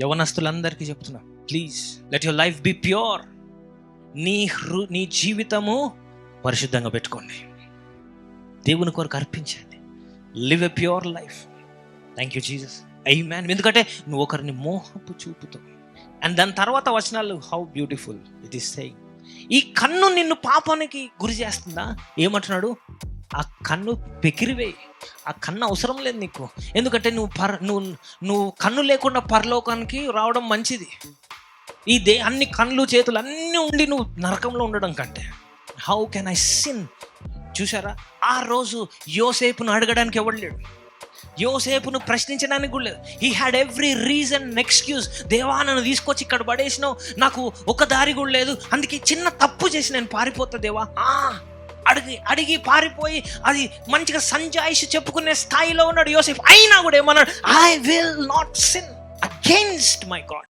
యవనస్తులందరికీ చెప్తున్నా, please let your life be pure. నీ జీవితము పరిశుద్ధంగా పెట్టుకోండి, దేవుని కొరకు అర్పించండి. Live a pure life. Thank you Jesus, amen. ఎందుకంటే నువ్వు ఒకరిని మోహపు చూపుతో. అండ్ దాని తర్వాత వచనాలు, how beautiful it is saying. ఈ కన్ను నిన్ను పాపానికి గురి చేస్తుందా? ఏమంటున్నాడు? ఆ కన్ను పెకిరివేయి. ఆ కన్ను అవసరం లేదు నీకు. ఎందుకంటే నువ్వు కన్ను లేకుండా పరలోకానికి రావడం మంచిది. అన్ని కళ్ళు చేతులు అన్నీ ఉండి నువ్వు నరకంలో ఉండడం కంటే. How can I sin? చూసారా, ఆ రోజు యోసేపును అడగడానికి ఎవడు లేడు, యోసేపును ప్రశ్నించడానికి కూడా లేదు. He had every reason excuse. దేవా, నన్ను తీసుకొచ్చి ఇక్కడ పడేసినావు, నాకు ఒక దారి కూడా లేదు, అందుకే చిన్న తప్పు చేసి నేను పారిపోతా దేవా. అడిగి పారిపోయి అది మంచిగా సంజాయిషి చెప్పుకునే స్థాయిలో ఉన్నాడు యోసేపు. అయినా కూడా ఏమన్నాడు? I will not sin against my God.